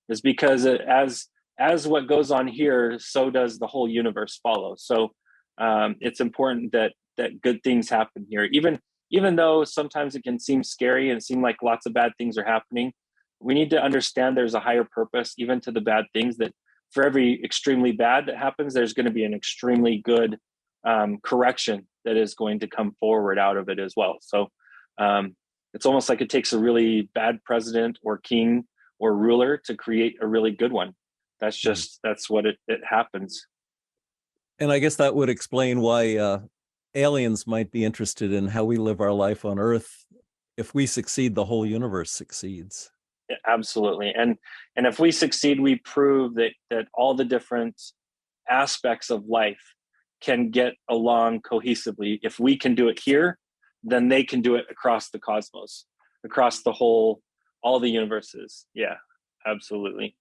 is because as what goes on here, so does the whole universe follow. So it's important that good things happen here, even though sometimes it can seem scary and seem like lots of bad things are happening. We need to understand there's a higher purpose, even to the bad things, that for every extremely bad that happens, there's going to be an extremely good correction that is going to come forward out of it as well. So it's almost like it takes a really bad president or king or ruler to create a really good one. That's what it happens.
And I guess that would explain why aliens might be interested in how we live our life on Earth. If we succeed, the whole universe succeeds.
Absolutely. And if we succeed, we prove that all the different aspects of life can get along cohesively. If we can do it here, then they can do it across the cosmos, across all the universes. Yeah, absolutely.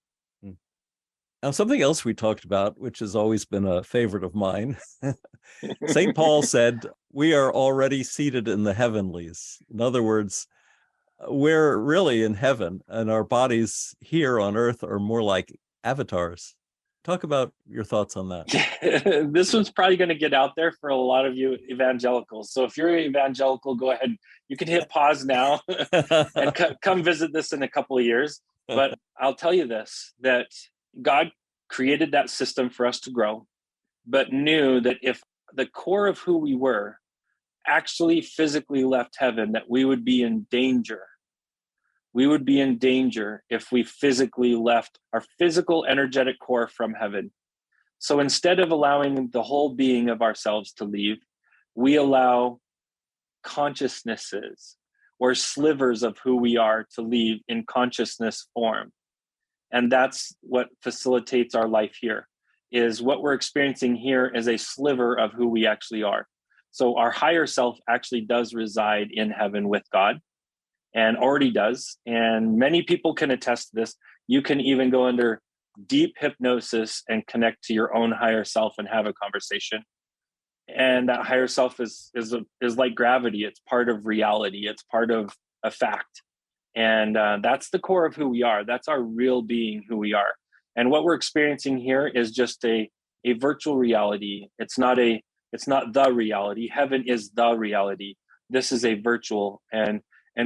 Now, something else we talked about, which has always been a favorite of mine, St. Paul said, we are already seated in the heavenlies. In other words, we're really in heaven, and our bodies here on earth are more like avatars. Talk about your thoughts on that.
This one's probably going to get out there for a lot of you evangelicals. So if you're an evangelical, go ahead. You can hit pause now and come visit this in a couple of years. But I'll tell you this, that God created that system for us to grow, but knew that if the core of who we were actually physically left heaven, that we would be in danger. We would be in danger if we physically left our physical energetic core from heaven. So instead of allowing the whole being of ourselves to leave, we allow consciousnesses or slivers of who we are to leave in consciousness form. And that's what facilitates our life here, is what we're experiencing here is a sliver of who we actually are. So our higher self actually does reside in heaven with God, and already does. And many people can attest to this. You can even go under deep hypnosis and connect to your own higher self and have a conversation. And that higher self is like gravity. It's part of reality. It's part of a fact. And that's the core of who we are. That's our real being, who we are. And what we're experiencing here is just a virtual reality. It's not the reality. Heaven is the reality. This is a virtual, and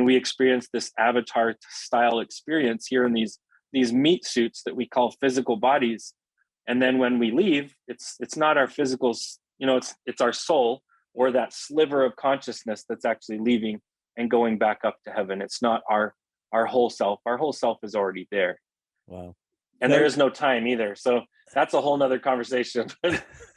we experience this avatar style experience here in these meat suits that we call physical bodies. And then when we leave, it's not our physical, it's our soul, or that sliver of consciousness that's actually leaving and going back up to heaven. It's not our whole self. Our whole self is already there.
Wow.
And there is no time either. So that's a whole nother conversation.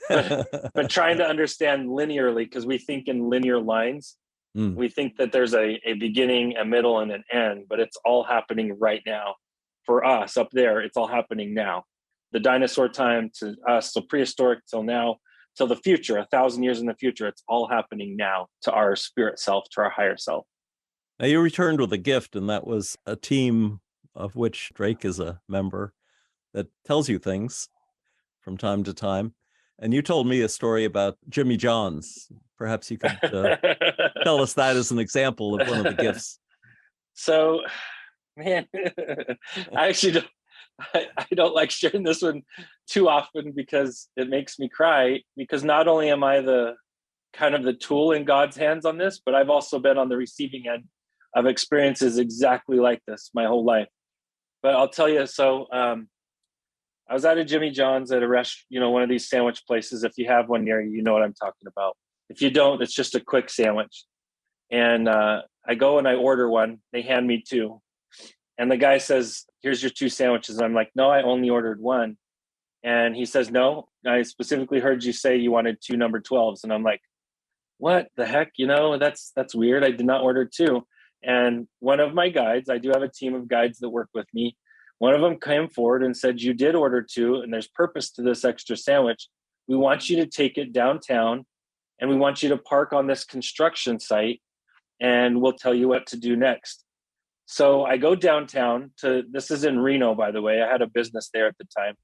but trying to understand linearly, because we think in linear lines. We think that there's a beginning, a middle, and an end, but it's all happening right now. For us up there, it's all happening now. The dinosaur time to us, so prehistoric till now, till the future, 1,000 years in the future, it's all happening now to our spirit self, to our higher self.
Now, you returned with a gift, and that was a team of which Drake is a member that tells you things from time to time. And you told me a story about Jimmy John's. Perhaps you could tell us that as an example of one of the gifts.
So, man, I don't like sharing this one too often because it makes me cry. Because not only am I the kind of the tool in God's hands on this, but I've also been on the receiving end of experiences exactly like this my whole life. But I'll tell you, so I was at a Jimmy John's at a one of these sandwich places. If you have one near you, you know what I'm talking about. If you don't, it's just a quick sandwich. And I go and I order one. They hand me two. And the guy says, here's your two sandwiches. And I'm like, no, I only ordered one. And he says, no, I specifically heard you say you wanted two number 12s. And I'm like, what the heck? That's weird. I did not order two. And one of my guides, I do have a team of guides that work with me. One of them came forward and said, you did order two, and there's purpose to this extra sandwich. We want you to take it downtown, and we want you to park on this construction site, and we'll tell you what to do next. So I go downtown this is in Reno, by the way. I had a business there at the time.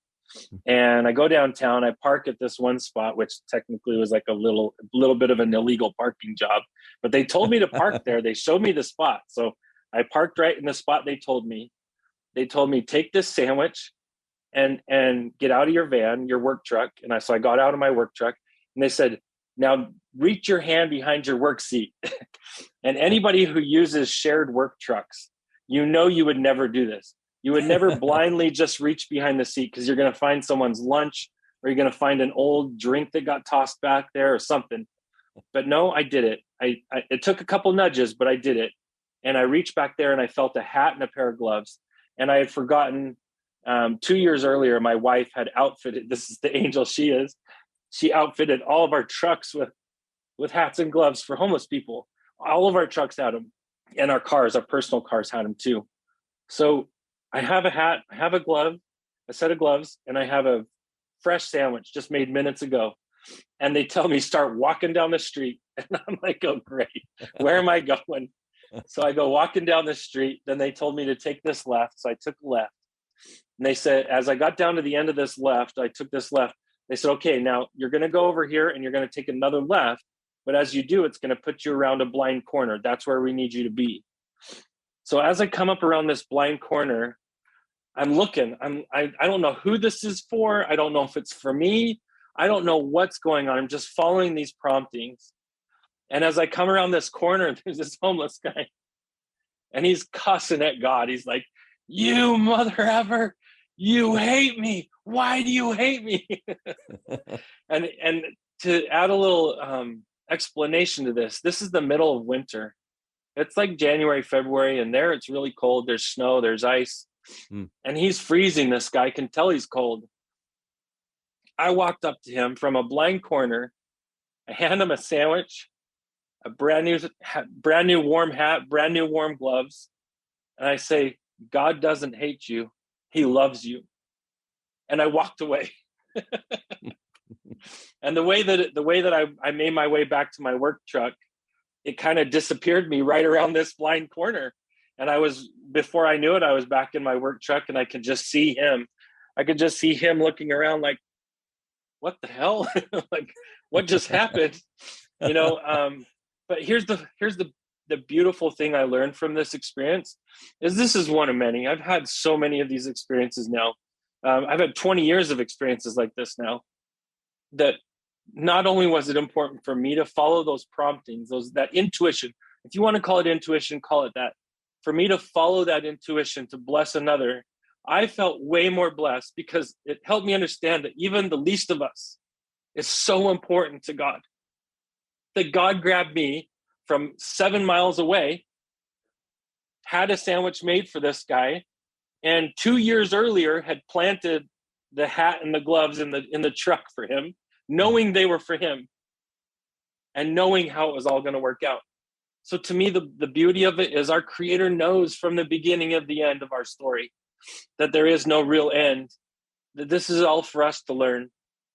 And I go downtown, I park at this one spot, which technically was like a little bit of an illegal parking job, but they told me to park there. They showed me the spot. So I parked right in the spot they told me. They told me, take this sandwich and get out of your van, your work truck. And so I got out of my work truck, and they said, now reach your hand behind your work seat. And anybody who uses shared work trucks, you would never do this. You would never blindly just reach behind the seat, because you're going to find someone's lunch, or you're going to find an old drink that got tossed back there or something. But no, I did it. It took a couple nudges, but I did it. And I reached back there and I felt a hat and a pair of gloves. And I had forgotten 2 years earlier, my wife had outfitted, this is the angel she is, she outfitted all of our trucks with hats and gloves for homeless people. All of our trucks had them, and our personal cars had them too. So I have a hat, I have a set of gloves, and I have a fresh sandwich just made minutes ago. And they tell me, start walking down the street. And I'm like, oh, great. Where am I going? So I go walking down the street. Then they told me to take this left. So I took left. And they said, as I got down to the end of this left, I took this left. They said, okay, now you're going to go over here and you're going to take another left. But as you do, it's going to put you around a blind corner. That's where we need you to be. So as I come up around this blind corner, I'm looking. I don't know who this is for. I don't know if it's for me. I don't know what's going on. I'm just following these promptings. And as I come around this corner, there's this homeless guy. And he's cussing at God. He's like, you mother ever, you hate me. Why do you hate me? and to add a little explanation to this is the middle of winter. It's like January, February, and there it's really cold. There's snow, there's ice. And he's freezing. This guy can tell he's cold. I walked up to him from a blind corner. I hand him a sandwich, a brand new warm hat, brand new warm gloves. And I say, God doesn't hate you. He loves you. And I walked away. And the way that I made my way back to my work truck, it kind of disappeared me right around this blind corner. And before I knew it, I was back in my work truck, and I could just see him. I could just see him looking around like, what the hell? Like, what just happened? But here's the beautiful thing I learned from this experience is this is one of many. I've had so many of these experiences now. I've had 20 years of experiences like this now, that not only was it important for me to follow those promptings, that intuition, if you want to call it intuition, call it that. For me to follow that intuition to bless another, I felt way more blessed because it helped me understand that even the least of us is so important to God. That God grabbed me from 7 miles away, had a sandwich made for this guy, and 2 years earlier had planted the hat and the gloves in the truck for him, knowing they were for him and knowing how it was all going to work out. So to me, the beauty of it is our Creator knows from the beginning of the end of our story that there is no real end, that this is all for us to learn.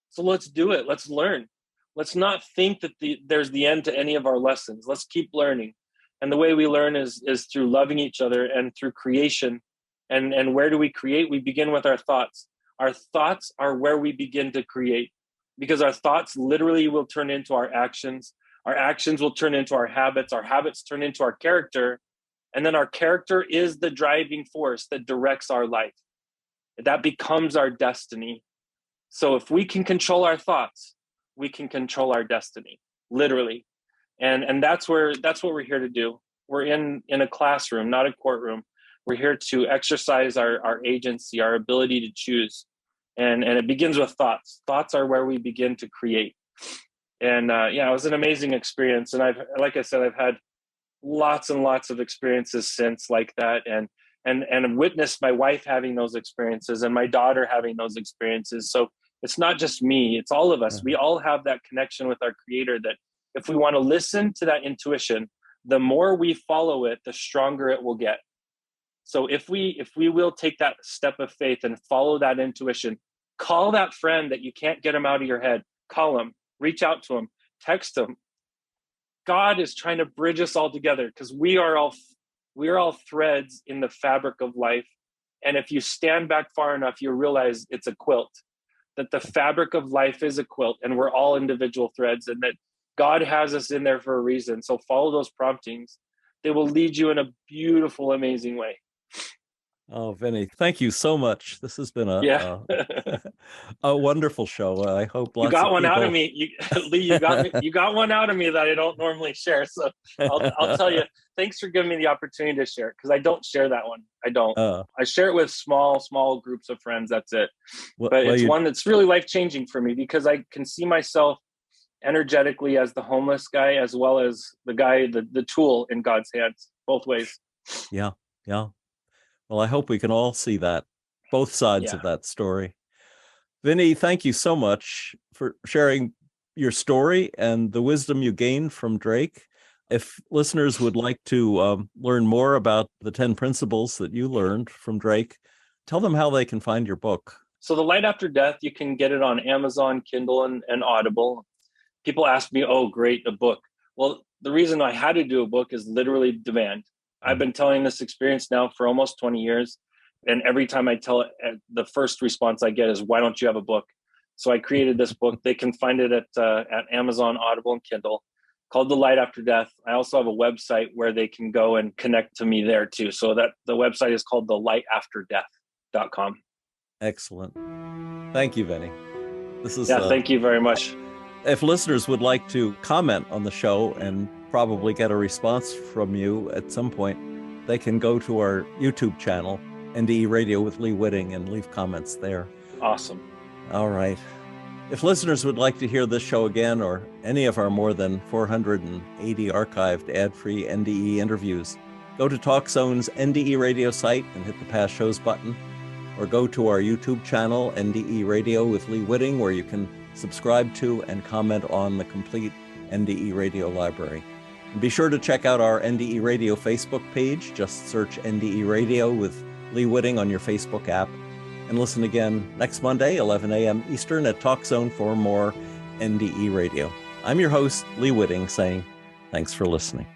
So let's do it. Let's learn. Let's not think that there's the end to any of our lessons. Let's keep learning. And the way we learn is through loving each other and through creation. And where do we create? We begin with our thoughts. Our thoughts are where we begin to create, because our thoughts literally will turn into our actions. Our actions will turn into our habits. Our habits turn into our character. And then our character is the driving force that directs our life. That becomes our destiny. So if we can control our thoughts, we can control our destiny, literally. And that's what we're here to do. We're in a classroom, not a courtroom. We're here to exercise our agency, our ability to choose. And it begins with thoughts. Thoughts are where we begin to create. And it was an amazing experience. And I've had lots and lots of experiences since like that. And witnessed my wife having those experiences and my daughter having those experiences. So it's not just me, it's all of us. We all have that connection with our Creator, that if we want to listen to that intuition, the more we follow it, the stronger it will get. So if we will take that step of faith and follow that intuition, call that friend that you can't get him out of your head, call him, reach out to him, text him. God is trying to bridge us all together, because we are all threads in the fabric of life. And if you stand back far enough, you realize it's a quilt, that the fabric of life is a quilt, and we're all individual threads, and that God has us in there for a reason. So follow those promptings. They will lead you in a beautiful, amazing way.
Oh, Vinney, thank you so much. This has been a wonderful show. I hope lots
you got
of
one
people...
out of me, Lee. You got one out of me that I don't normally share. So I'll tell you. Thanks for giving me the opportunity to share it, because I don't share that one. I don't. I share it with small groups of friends. That's it. But it's one that's really life-changing for me, because I can see myself energetically as the homeless guy, as well as the guy, the tool in God's hands, both ways.
Yeah. Well, I hope we can all see that, both sides of that story. Vinney, thank you so much for sharing your story and the wisdom you gained from Drake. If listeners would like to learn more about the 10 principles that you learned from Drake, tell them how they can find your book.
So The Light After Death, you can get it on Amazon, Kindle, and Audible. People ask me, oh, great, a book. Well, the reason I had to do a book is literally demand. I've been telling this experience now for almost 20 years. And every time I tell it, the first response I get is, why don't you have a book? So I created this book. They can find it at Amazon, Audible, and Kindle, called The Light After Death. I also have a website where they can go and connect to me there too. So that the website is called thelighafterdeath.com.
Excellent. Thank you, Vinney.
Thank you very much.
If listeners would like to comment on the show and probably get a response from you at some point, they can go to our YouTube channel, NDE Radio with Lee Witting, and leave comments there.
Awesome.
All right. If listeners would like to hear this show again, or any of our more than 480 archived ad-free NDE interviews, go to TalkZone's NDE Radio site and hit the Past Shows button, or go to our YouTube channel, NDE Radio with Lee Witting, where you can subscribe to and comment on the complete NDE Radio library. And be sure to check out our NDE Radio Facebook page. Just search NDE Radio with Lee Witting on your Facebook app. And listen again next Monday, 11 a.m. Eastern at TalkZone for more NDE Radio. I'm your host, Lee Witting, saying thanks for listening.